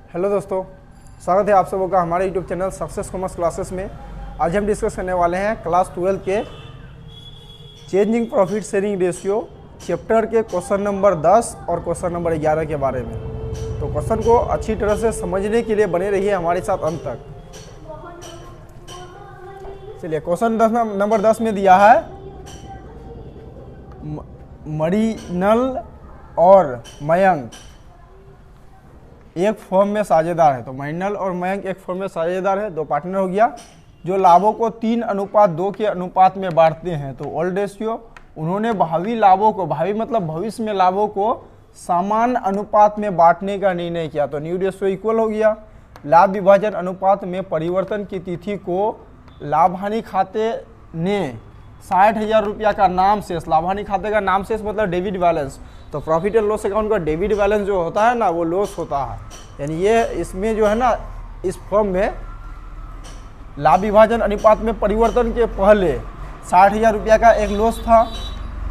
Hello दोस्तों, स्वागत है आप सबों का हमारे YouTube channel success commerce classes में। आज हम डिस्कस करने वाले हैं क्लास 12 के changing profit sharing ratio chapter के क्वेश्चन नंबर 10 और क्वेश्चन नंबर 11 के बारे में। तो क्वेश्चन को अच्छी तरह से समझने के लिए बने रहिए हमारे साथ अंत तक। चलिए, क्वेश्चन नंबर 10 में दिया है मरीनल और मयंक एक फर्म में साझेदार है। तो मरीनल और मयंक एक फर्म में साझेदार है, दो पार्टनर हो गया, जो लाभों को 3:2 के अनुपात में बांटते हैं। तो ओल्ड रेशियो, उन्होंने भावी लाभों को, भावी मतलब भविष्य में लाभों को समान अनुपात में बांटने का निर्णय किया। तो न्यू रेशियो इक्वल हो गया। लाभ विभाजन अनुपात में परिवर्तन की तिथि को लाभ हानि खाते ने 60,000 रुपया का नाम शेष, लाभ हानि खाते का नाम शेष मतलब डेबिट बैलेंस। तो प्रॉफिट एंड लॉस अकाउंट का डेबिट बैलेंस जो होता है ना, वो लॉस होता है। यानी ये इसमें जो है ना, इस फॉर्म में लाभ विभाजन अनुपात में परिवर्तन के पहले 60,000 रुपया का एक लॉस था।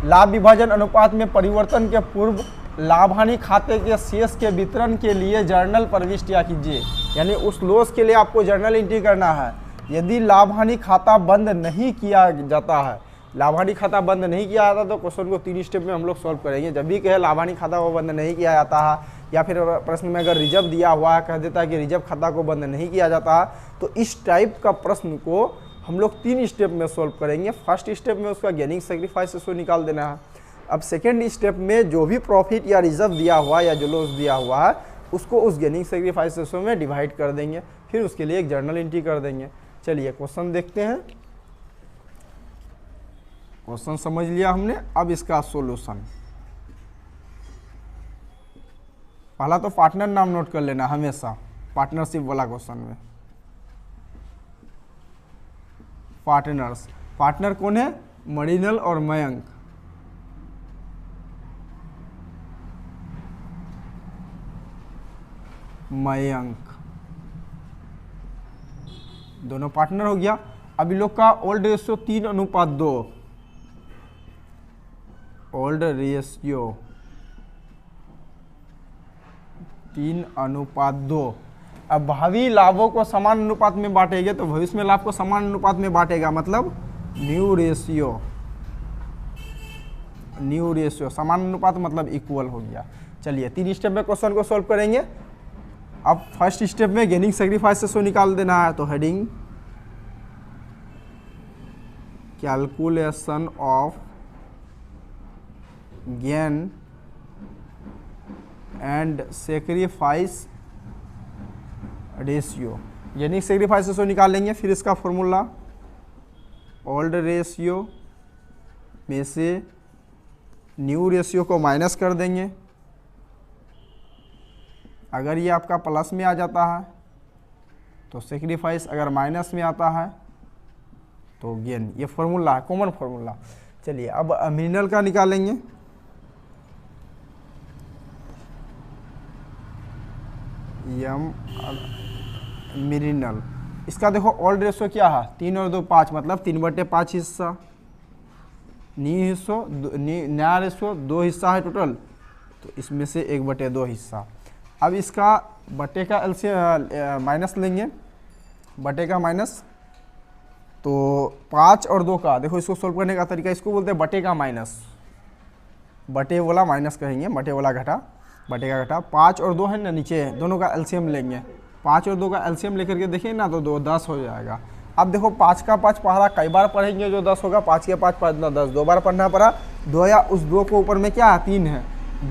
लाभ विभाजन अनुपात में परिवर्तन के पूर्व लाभ हानि खाते के शेष के वितरण के लिए जर्नल प्रविष्टियाँ कीजिए। यानी उस लॉस के लिए आपको जर्नल एंट्री करना है। यदि लाभ हानि खाता बंद नहीं किया जाता है, लाभ हानि खाता बंद नहीं किया जाता, तो क्वेश्चन को 3 स्टेप में हम लोग सॉल्व करेंगे। जब भी कहे लाभ हानि खाता वो बंद नहीं किया जाता है, या फिर प्रश्न में अगर रिजर्व दिया हुआ है, कह देता है कि रिजर्व खाता को बंद नहीं किया जाता है, तो इस टाइप का प्रश्न को हम लोग 3 स्टेप में सॉल्व करेंगे। फर्स्ट स्टेप में उसका गेनिंग सेक्रीफाइस इसको निकाल देना है। अब सेकेंड स्टेप में जो भी प्रॉफिट या रिजर्व दिया हुआ है या जो लॉस दिया हुआ है, उसको उस गेनिंग सेक्रीफाइस में डिवाइड कर देंगे, फिर उसके लिए एक जर्नल एंट्री कर देंगे। चलिए क्वेश्चन देखते हैं। क्वेश्चन समझ लिया हमने, अब इसका सॉल्यूशन। पहला तो पार्टनर नाम नोट कर लेना हमेशा पार्टनरशिप वाला क्वेश्चन में। पार्टनर्स, पार्टनर कौन है? मरीनल और मयंक। मयंक दोनों पार्टनर हो गया। अब इन लोग का ओल्ड रेशियो 3:2, ओल्ड रेशियो 3:2। अब भावी लाभों को समान अनुपात में बांटेंगे, तो भविष्य में लाभ को समान अनुपात में बांटेगा, मतलब न्यू रेशियो। न्यू रेशियो समान अनुपात मतलब इक्वल हो गया। चलिए 3 स्टेप में क्वेश्चन को सॉल्व करेंगे। अब फर्स्ट स्टेप में गेनिंग सेक्रीफाइस से निकाल देना है। तो heading calculation of gain and sacrifice ratio, gaining sacrifice से निकाल लेंगे। फिर इसका फॉर्मूला ओल्ड रेशियो में से न्यू रेशियो को माइनस कर देंगे। अगर ये आपका प्लस में आ जाता है तो सेक्रीफाइस, अगर माइनस में आता है तो गेन। ये फॉर्मूला है, कॉमन फॉर्मूला। चलिए अब मरीनल का निकालेंगे। मरीनल, इसका देखो ओल्ड रेशियो क्या है? 3 और 2 5, मतलब 3/5 हिस्सा। नया रेशियो 2 हिस्सा है टोटल, तो इसमें से 1/2 हिस्सा। अब इसका बटे का एलसीएम माइनस लेंगे, बटे का माइनस। तो 5 और 2 का, देखो इसको सोल्व करने का तरीका, इसको बोलते हैं बटे का माइनस। बटे वाला माइनस कहेंगे, बटे वाला घटा, बटे का घटा। 5 और 2 है ना नीचे, दोनों का एलसीएम लेंगे। 5 और 2 का एलसीएम लेकर के देखिए ना, तो 2 10 हो जाएगा। अब देखो 5 का 5 पढ़ा, कई बार पढ़ेंगे जो 10 होगा। 5 के 5 5 10, 2 बार पढ़ना पड़ा। 2 या उस 2 को ऊपर में क्या है? 3 है,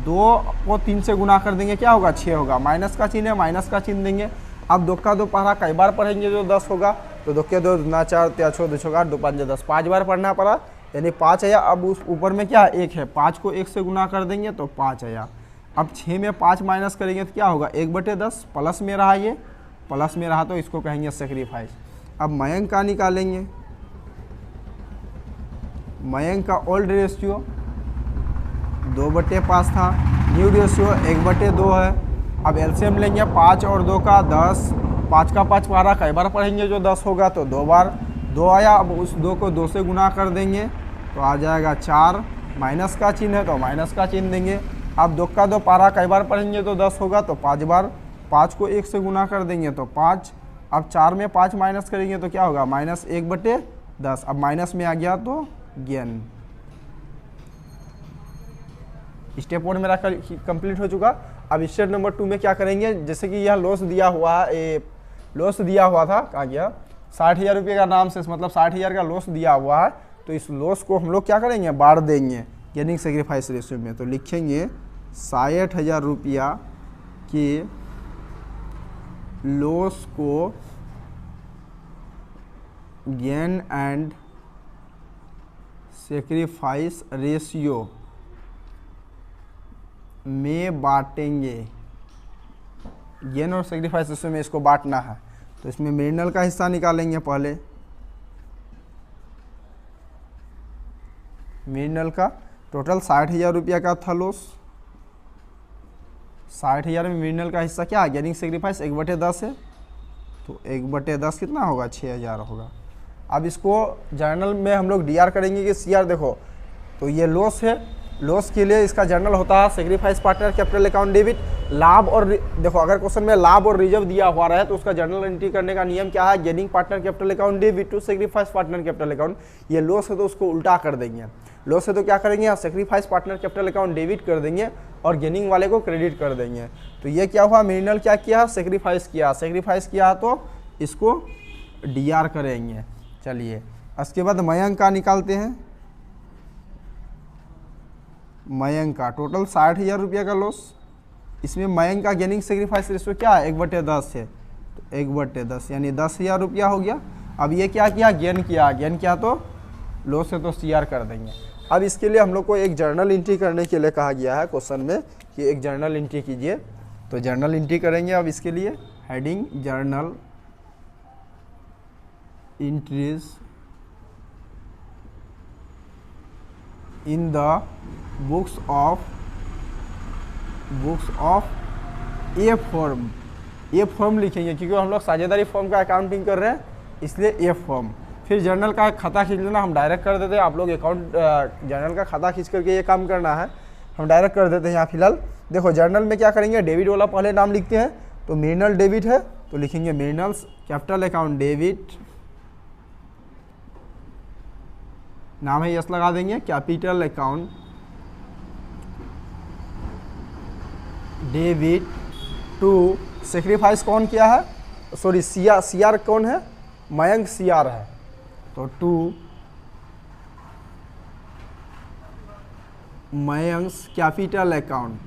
2 को 3 से गुना कर देंगे, क्या होगा? 6 होगा। माइनस का चिन्ह है, माइनस का चिन्ह देंगे। अब 2 का 2 पढ़ा, कई बार पढ़ेंगे जो 10 होगा, तो 2 के 2 ना 4 3 6 2 6 8 2 5 10, 5 बार पढ़ना पड़ा, यानी 5 आया। अब उस ऊपर में क्या है? 1 है, 5 को 1 से गुना कर देंगे तो 5 आया। अब 6 में 5 माइनस करेंगे तो क्या होगा? 1/10। प्लस में रहा, ये प्लस में रहा तो इसको कहेंगे सेक्रीफाइस। अब मयंक का निकालेंगे। मयंक का ओल्ड रेशियो 2/5 था, न्यू रेशियो 1/2 है। अब एलसीएम लेंगे 5 और 2 का 10, 5 का 5 पढ़ा, कई बार पढ़ेंगे जो 10 होगा, तो 2 बार 2 आया। अब उस 2 को 2 से गुना कर देंगे तो आ जाएगा 4। माइनस का चिन्ह है तो माइनस का चिन्ह देंगे। अब 2 का 2 पारा कई बार पढ़ेंगे तो 10 होगा, तो 5 बार 5 को 1 से गुना कर देंगे तो 5, अब 4 में 5 माइनस करेंगे तो क्या होगा -1/10। अब माइनस में आ गया तो गेन। स्टेप 1 मेरा कंप्लीट हो चुका। अब स्टेप नंबर 2 में क्या करेंगे, जैसे कि यह लॉस दिया हुआ है, लॉस दिया हुआ था, कहाँ गया, 60,000 रुपये का नाम से, मतलब 60,000 का लॉस दिया हुआ है। तो इस लॉस को हम लोग क्या करेंगे, बांट देंगे गेनिंग सेक्रीफाइस रेशियो में। तो लिखेंगे 60,000 रुपया के लॉस को गेन एंड सेक्रीफाइस रेशियो में बांटेंगे। गेन और सेक्रीफाइस रेशियो में इसको बांटना है। तो इसमें मेरिनल का हिस्सा निकालेंगे पहले। मेरिनल का टोटल 60,000 रुपया का था लॉस। 60,000 में मेरिनल का हिस्सा क्या है, गेनिंग सेक्रीफाइस 1/10 है। तो 1/10 कितना होगा, 6,000 होगा। अब इसको जर्नल में हम लोग डीआर करेंगे कि सीआर। देखो तो ये लॉस है, लॉस के लिए इसका जर्नल होता है sacrifice partner capital account debit. लाभ और देखो अगर क्वेश्चन में लाभ और रिजर्व दिया हुआ रहा है तो उसका जर्नल एंट्री करने का नियम क्या है, gaining partner capital account debit to sacrifice partner capital account. ये लॉस है तो उसको उल्टा कर देंगे। लॉस है तो क्या करेंगे, यहाँ sacrifice partner capital account debit कर देंगे और गेनिंग वाले को क्रेडिट कर देंगे। तो ये क्या हुआ, मेरिनल क्या किया, सेक्रीफाइस किया। सेक्रीफाइस किया तो इसको डीआर करेंगे। चलिए उसके बाद मयंक का निकालते हैं। मयंक का टोटल 60,000 रुपया का लॉस। इसमें मयंक का गेनिंग सेक्रीफाइस रेशियो क्या है, 1/10 है। तो 1/10 यानी 10,000 रुपया हो गया। अब ये क्या किया, गेन किया। गेन किया तो लॉस है तो सीआर कर देंगे। अब इसके लिए हम लोग को एक जर्नल एंट्री करने के लिए कहा गया है क्वेश्चन में कि एक जर्नल एंट्री कीजिए। तो जर्नल एंट्री करेंगे। अब इसके लिए heading journal entries in the books of A form. A form लिखेंगे क्योंकि हम लोग साझेदारी फॉर्म का अकाउंटिंग कर रहे हैं, इसलिए ए फॉर्म। फिर जर्नल का खाता खींच लेना, हम डायरेक्ट कर देते हैं। आप लोग अकाउंट जर्नल का खाता खींच करके ये काम करना है, हम डायरेक्ट कर देते हैं यहाँ फिलहाल। देखो जर्नल में क्या करेंगे, डेबिट वाला पहले नाम लिखते हैं। तो मेरिनल डेबिट है तो लिखेंगे मेरिनल्स कैपिटल अकाउंट डेबिट, नाम है यस लगा देंगे, capital account debit to sacrifice कौन किया है, सॉरी सीआर कौन है, मयंक सीआर है। तो to Mayank's capital account,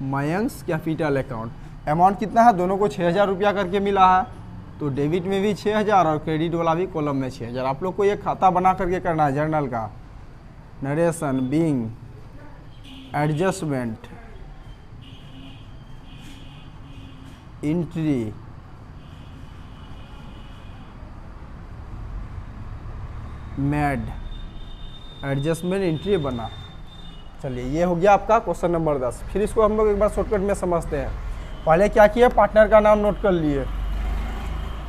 Mayank's capital account. Amount कितना है, दोनों को 6,000 रुपया करके मिला है। तो डेबिट में भी 6,000 और क्रेडिट वाला भी कॉलम में 6,000। आप लोग को ये खाता बना करके करना है जर्नल का। Narration being adjustment entry made, adjustment entry बना। चलिए ये हो गया आपका क्वेश्चन नंबर 10। फिर इसको हम लोग एक बार शॉर्टकट में समझते हैं। पहले क्या किया, पार्टनर का नाम नोट कर लिए।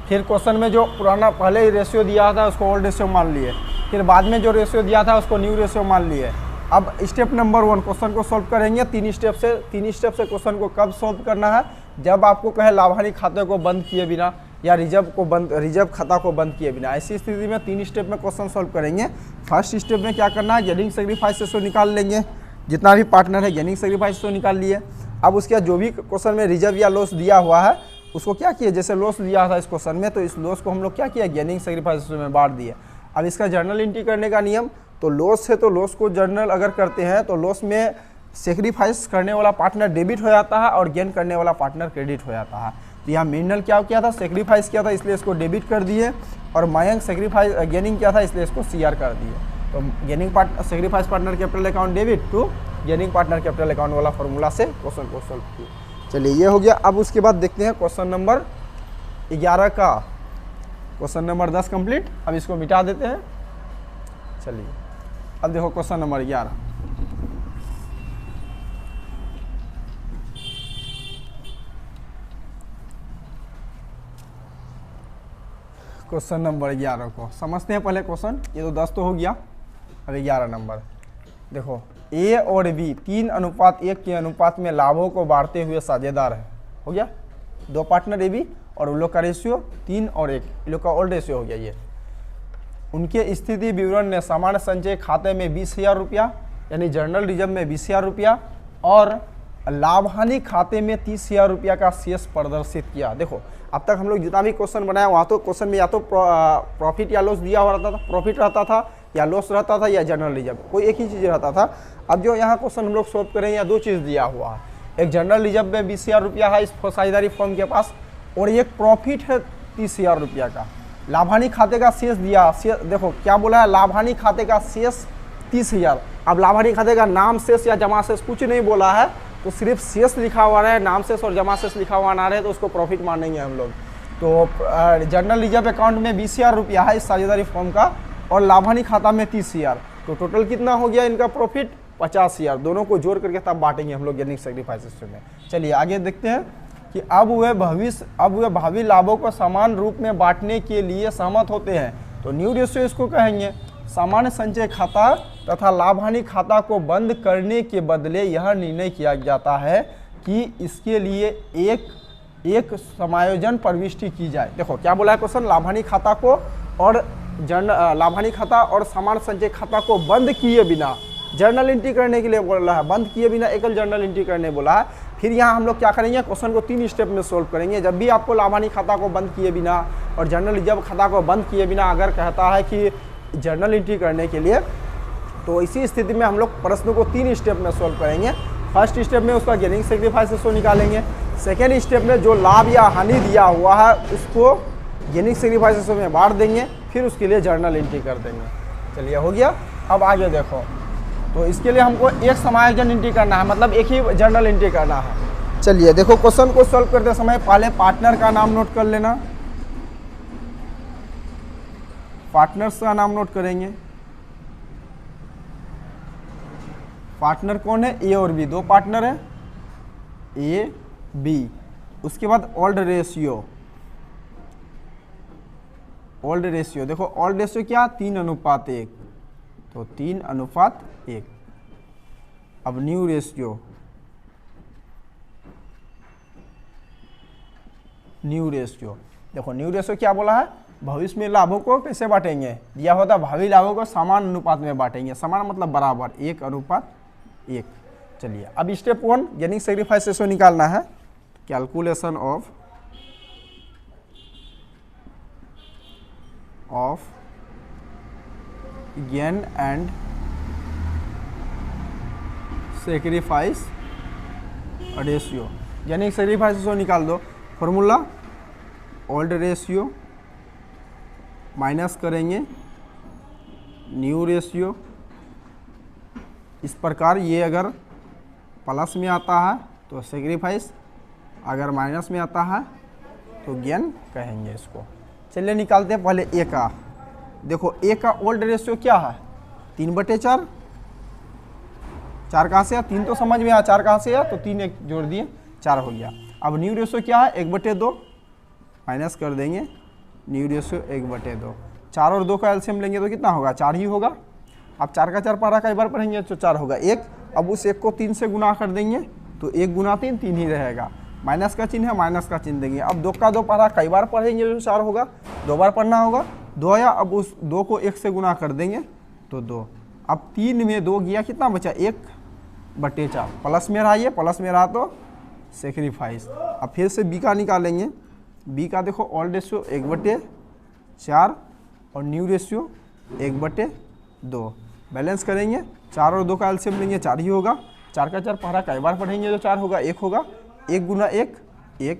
फिर क्वेश्चन में जो पुराना पहले ही रेशियो दिया था उसको ओल्ड रेशियो मान लिए। फिर बाद में जो रेशियो दिया था उसको न्यू रेशियो मान लिए। अब स्टेप नंबर 1 क्वेश्चन को सॉल्व करेंगे। 3 स्टेप से क्वेश्चन को कब सॉल्व करना है, जब आपको कहे लाभार्थी खाते को बंद किए बिना या रिजर्व खाता को बंद किए बिना। ऐसी स्थिति में 3 स्टेप में क्वेश्चन सॉल्व करेंगे। फर्स्ट स्टेप में क्या करना है, गेनिंग सेक्रीफाइस रेशियो निकाल लेंगे। जितना भी पार्टनर है गेनिंग सेक्रीफाइस रेशियो निकाल लिए। अब उसके बाद जो भी क्वेश्चन में रिजर्व या लॉस दिया हुआ है उसको क्या किए, जैसे लॉस दिया था इस क्वेश्चन में तो इस लॉस को हम लोग क्या किया, गेनिंग सेक्रीफाइस रेशियो में बांट दिए। अब इसका जर्नल एंट्री करने का नियम, तो लॉस है तो लॉस को जर्नल अगर करते हैं तो लॉस में सेक्रीफाइस करने वाला पार्टनर डेबिट हो जाता है और गेन करने वाला पार्टनर क्रेडिट हो जाता है। तो यहाँ मेरिनल क्या किया था, सेक्रीफाइस किया था इसलिए इसको डेबिट कर दिए, और मयंक सेक्रीफाइस गेनिंग किया था इसलिए इसको सीआर कर दिए। तो gaining sacrifice partner capital account debit to gaining partner capital account वाला फॉर्मूला से क्वेश्चन को सॉल्व किया। चलिए ये हो गया। अब उसके बाद देखते हैं क्वेश्चन नंबर 11 का, क्वेश्चन नंबर 10 कंप्लीट। अब इसको मिटा देते हैं। चलिए अब देखो क्वेश्चन नंबर 11। क्वेश्चन नंबर 11 को समझते हैं पहले क्वेश्चन। ये तो 10 तो हो गया, अब 11 नंबर देखो। ए और बी 3:1 के अनुपात में लाभों को बांटते हुए साझेदार है। हो गया, 2 पार्टनर ए बी और उन लोग का रेशियो 3 और 1, इन लोग का ओल्ड रेशियो हो गया। ये उनके स्थिति विवरण ने सामान्य संचय खाते में 20,000 रुपया यानी जर्नल रिजर्व में 20,000 रुपया और लाभ हानि खाते में 30,000 रुपया का शेष प्रदर्शित किया। देखो अब तक हम लोग जितना भी क्वेश्चन बनाया वहाँ तो क्वेश्चन में या तो प्रॉफिट या लॉस दिया हुआ रहता था, प्रॉफिट रहता था या लॉस रहता था या जनरल रिजर्व, कोई एक ही चीज़ रहता था। अब जो यहाँ क्वेश्चन हम लोग सॉल्व करेंगे यहाँ 2 चीज़ दिया हुआ है, एक जनरल रिजर्व में 20,000 रुपया है इस साझेदारी फर्म के पास और एक प्रॉफिट है 30,000 रुपया का। लाभानी खाते का शेष दिया, देखो क्या बोला है, लाभानी खाते का शेष 30,000। अब लाभानी खाते का नाम शेष या जमा शेष कुछ नहीं बोला है, तो सिर्फ शेष लिखा हुआ है, नाम शेष और जमा शेष लिखा हुआ ना रहे तो उसको प्रॉफिट मानेंगे हम लोग। तो जनरल रिजर्व अकाउंट में 20,000 रुपया है इस साझेदारी फर्म का और लाभानी खाता में 30,000, तो टोटल कितना हो गया इनका प्रॉफिट 50,000। दोनों को जोड़ करके तब बांटेंगे हम लोग गेनिंग सेग्रीफाइस सिस्टम में। चलिए आगे देखते हैं कि अब वे भावी लाभों को समान रूप में बांटने के लिए सहमत होते हैं, तो न्यू रेशियो इसको कहेंगे। सामान्य संचय खाता तथा लाभ हानि खाता को बंद करने के बदले यह निर्णय किया जाता है कि इसके लिए एक समायोजन प्रविष्टि की जाए। देखो क्या बोला है क्वेश्चन, लाभ हानि खाता को और लाभ हानि खाता और सामान्य संचय खाता को बंद किए बिना जर्नल एंट्री करने के लिए बोला है, बंद किए बिना एकल जर्नल एंट्री करने बोला है। फिर यहाँ हम लोग क्या करेंगे, क्वेश्चन को 3 स्टेप में सोल्व करेंगे। जब भी आपको लाभ हानि खाता को बंद किए बिना और जर्नल रिजर्व खाता को बंद किए बिना अगर कहता है कि जर्नल एंट्री करने के लिए, तो इसी स्थिति में हम लोग प्रश्न को 3 स्टेप में सोल्व करेंगे। फर्स्ट स्टेप में उसका गेनिंग सेग्रीफाइस रेशियो निकालेंगे, सेकेंड स्टेप में जो लाभ या हानि दिया हुआ है उसको गेनिंग सेग्रीफाइस रेशियो में बांट देंगे, फिर उसके लिए जर्नल एंट्री कर देंगे। चलिए हो गया। अब आगे देखो, तो इसके लिए हमको एक समायोजन एंट्री करना है, मतलब एक ही जर्नल एंट्री करना है। चलिए देखो क्वेश्चन को सॉल्व करते समय पहले पार्टनर का नाम नोट कर लेना, पार्टनर्स का नाम नोट करेंगे। पार्टनर कौन है, ए और बी, 2 पार्टनर है ए बी। उसके बाद ओल्ड रेशियो, ओल्ड रेशियो देखो ओल्ड रेशियो क्या 3:1, तो 3:1। अब न्यू रेशियो, न्यू रेशियो देखो न्यू रेशियो क्या बोला है, भविष्य में लाभों को कैसे बांटेंगे, दिया होता भावी लाभों को समान अनुपात में बांटेंगे। समान मतलब बराबर, 1:1। चलिए अब स्टेप 1 गेनिंग सेग्रीफाइस रेशियो निकालना है। Calculation of gain and sacrifice ratio. Gaining sacrifice ratio निकाल दो, फॉर्मूला ओल्ड रेशियो माइनस करेंगे न्यू रेशियो। इस प्रकार ये अगर प्लस में आता है तो सेक्रीफाइस, अगर माइनस में आता है तो गेन कहेंगे इसको। चलिए निकालते हैं पहले ए का। देखो ए का ओल्ड रेशियो क्या है, 3/4। 4 कहाँ से आया, 3 तो समझ में आया, 4 कहाँ से आया, तो 3 एक जोड़ दिए 4 हो गया। अब न्यू रेशियो क्या है, 1/2 माइनस कर देंगे न्यू रेशियो 1/2। 4 और 2 का एलसीएम लेंगे तो कितना होगा, 4 ही होगा। अब 4 का 4 पारा कई बार पढ़ेंगे तो 4 होगा 1। अब उस 1 को 3 से गुना कर देंगे तो 1 गुना 3 3 ही रहेगा। माइनस का चिन्ह है, माइनस का चिन्ह देंगे। अब 2 का 2 पारा कई बार पढ़ेंगे तो 4 होगा, 2 बार पढ़ना होगा 2 आया। अब उस 2 को 1 से गुना कर देंगे तो 2। अब 3 में 2 गया, कितना बचा 1/4। प्लस में रहा, ये प्लस में रहा तो सेक्रीफाइस। अब फिर से बी का निकालेंगे। बी का देखो ओल्ड रेशियो 1/4 और न्यू रेशियो 1/2। बैलेंस करेंगे, 4 और 2 का एलसीएम लेंगे 4 ही होगा। 4 का 4 पारा कई बार पढ़ेंगे तो 4 होगा, 1 होगा। 1 गुना 1 1।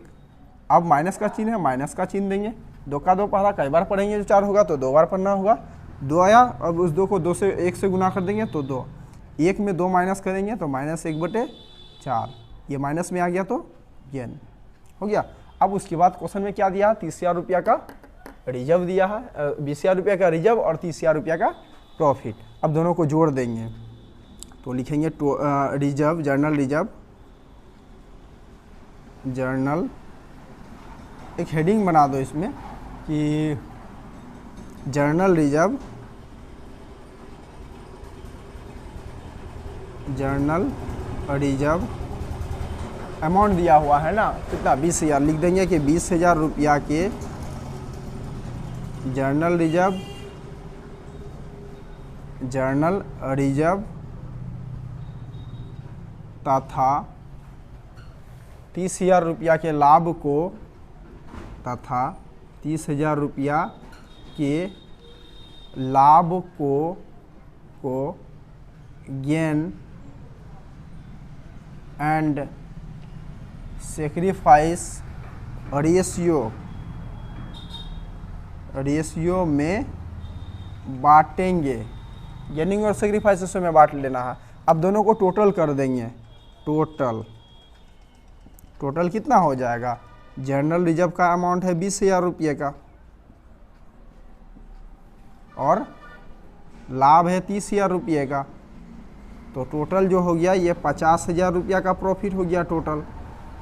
अब माइनस का चिन्ह है, माइनस का चिन्ह देंगे। 2 का 2 पारा कई बार पढ़ेंगे तो 4 होगा, तो 2 बार पढ़ना होगा। 2 आया, अब उस 2 को 2 से 1 से गुना कर देंगे तो 2। 1 में 2 माइनस करेंगे तो माइनस 1/4। ये माइनस में आ गया तो गेन हो गया। अब उसके बाद क्वेश्चन में क्या दिया, 30,000 रुपया का रिजर्व दिया है, 20,000 रुपया का रिजर्व और 30,000 रुपया का प्रॉफिट। अब दोनों को जोड़ देंगे तो लिखेंगे रिजर्व, जर्नल रिजर्व, जर्नल एक हेडिंग बना दो इसमें कि journal reserve, journal reserve amount दिया हुआ है ना, कितना 20,000 लिख देंगे कि 20,000 रुपया के जर्नल रिजर्व तथा 30,000 रुपया के लाभ को तथा 30,000 रुपया के लाभ को गेन एंड सेक्रीफाइस रेशियो में बांटेंगे। गेनिंग और सेक्रीफाइस रेशियो में बांट लेना है। अब दोनों को टोटल कर देंगे। टोटल कितना हो जाएगा? जनरल रिजर्व का अमाउंट है 20,000 रुपये का और लाभ है 30,000 रुपये का, तो टोटल जो हो गया ये 50,000 रुपया का प्रॉफिट हो गया टोटल।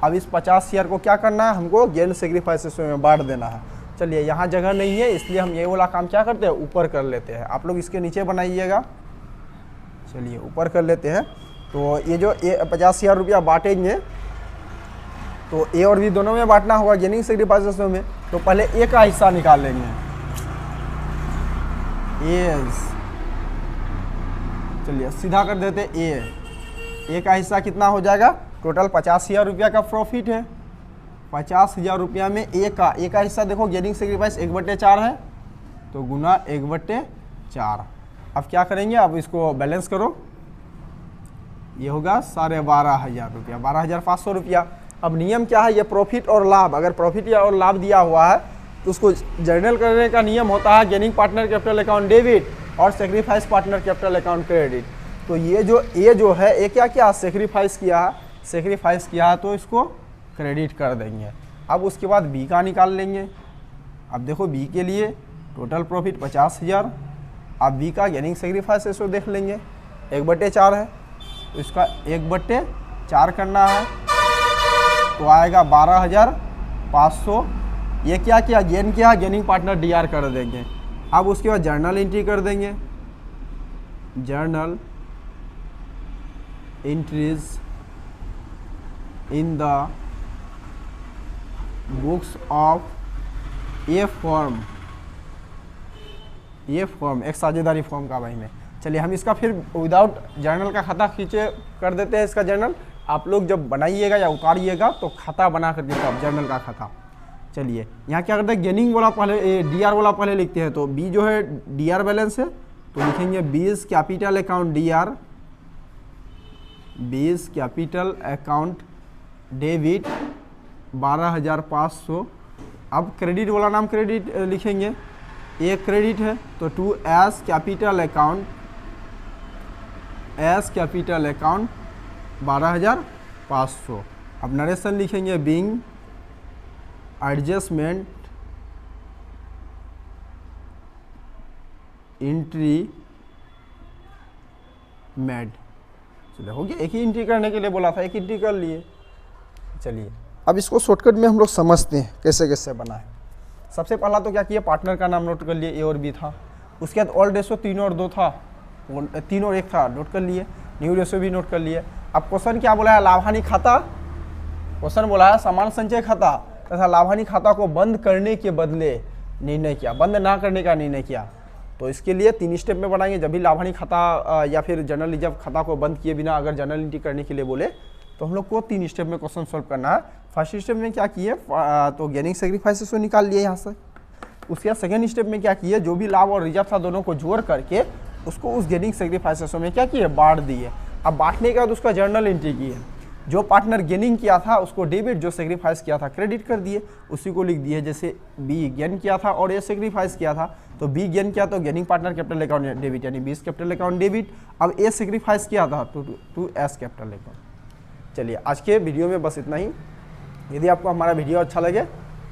अब इस 50,000 को क्या करना है? हमको गेन सेक्रीफाइस रेशियो में बांट देना है। चलिए, यहाँ जगह नहीं है इसलिए हम ये वाला काम क्या करते हैं, ऊपर कर लेते हैं। आप लोग इसके नीचे बनाइएगा। चलिए ऊपर कर लेते हैं। तो ये जो 50,000 रुपया बांटेंगे तो ए और बी दोनों में बांटना होगा गेनिंग सेक्रीफाइस रेशियो में। तो पहले ए का हिस्सा निकाल लेंगे। चलिए सीधा कर देते ए का हिस्सा कितना हो जाएगा? टोटल 50,000 रुपया का प्रॉफिट है। 50,000 रुपया में ए का हिस्सा देखो, गेनिंग सेक्रीफाइस 1/4 है तो गुना 1/4। अब क्या करेंगे? अब इसको बैलेंस करो। ये होगा 12,500 रुपया, 12,500 रुपया। अब नियम क्या है? ये प्रॉफिट और लाभ, अगर प्रॉफिट या और लाभ दिया हुआ है तो उसको जर्नल करने का नियम होता है gaining partner capital account debit और sacrifice partner capital account credit. तो ये जो है ये क्या सेक्रीफाइस किया है, सेक्रीफाइस किया है तो इसको क्रेडिट कर देंगे। अब उसके बाद बी का निकाल लेंगे। अब देखो बी के लिए टोटल प्रॉफिट 50,000। अब बी का गेनिंग सेक्रीफाइस रेशियो देख लेंगे, 1/4 है तो इसका 1/4 करना है तो आएगा 12,500। ये क्या किया? गेन किया, गेनिंग पार्टनर डीआर कर देंगे। अब उसके बाद जर्नल एंट्री कर देंगे। Journal entries in the books of A form, ये फॉर्म एक साझेदारी फॉर्म का भाई में। चलिए हम इसका फिर विदाउट जर्नल का खाता खींचे कर देते हैं। इसका जर्नल आप लोग जब बनाइएगा या उतारिएगा तो खाता बना कर देते हैं जर्नल का खाता। चलिए यहाँ क्या करते हैं? गेनिंग वाला पहले, डीआर वाला पहले लिखते हैं। तो बी जो है डीआर बैलेंस है तो लिखेंगे 20 capital account DR, 20 capital account debit 12,500। अब क्रेडिट वाला नाम क्रेडिट लिखेंगे, एक क्रेडिट है तो टू एस कैपिटल अकाउंट 12,500। अब नरेशन लिखेंगे बिंग एडजस्टमेंट एंट्री मेड। चलिए हो गया, एक ही एंट्री करने के लिए बोला था, एक एंट्री कर लिए। चलिए अब इसको शॉर्टकट में हम लोग समझते हैं कैसे कैसे बना है। सबसे पहला तो क्या किया, पार्टनर का नाम नोट कर लिए, ए और बी था। उसके बाद ओल्ड रेशो 3 और 2 था, 3 और 1 था, नोट कर लिए। न्यू रेशो भी नोट कर लिए। अब क्वेश्चन क्या बोला है? लाभानी खाता। क्वेश्चन बोला है समान संचय खाता तथा लाभानी खाता को बंद करने के बदले निर्णय किया, बंद ना करने का निर्णय किया। तो इसके लिए 3 स्टेप में बनाएंगे। जब भी लाभानी खाता या फिर जनरल रिजर्व खाता को बंद किए बिना अगर जनरल एंट्री करने के लिए बोले तो हम लोग को 3 स्टेप में क्वेश्चन सॉल्व करना है। फर्स्ट स्टेप में क्या किए, तो गेनिंग सेक्रीफाइस रेशियो निकाल लिए यहाँ से। उसके बाद सेकेंड स्टेप में क्या किए, जो भी लाभ और रिजर्व था दोनों को जोड़ करके उसको उस गेनिंग सेक्रीफाइस रेशियो में क्या किए, बांट दिए। अब बांटने के बाद उसका जर्नल एंट्री किए। जो पार्टनर गेनिंग किया था उसको डेबिट, जो सेक्रीफाइस किया था क्रेडिट कर दिए, उसी को लिख दिए। जैसे बी गेन किया था और ए सेक्रीफाइस किया था, तो बी गेन किया तो gaining partner capital account debit यानी 20 कैपिटल अकाउंट डेबिट। अब ए सेक्रीफाइस किया था तो एस कैपिटल अकाउंट। चलिए आज के वीडियो में बस इतना ही। यदि आपको हमारा वीडियो अच्छा लगे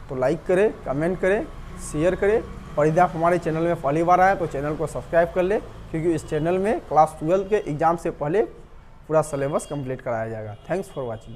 तो लाइक करें, कमेंट करें, शेयर करें, और यदि आप हमारे चैनल में पहली बार आए तो चैनल को सब्सक्राइब कर ले, क्योंकि इस चैनल में क्लास 12 के एग्ज़ाम से पहले पूरा सिलेबस कंप्लीट कराया जाएगा। Thanks for watching.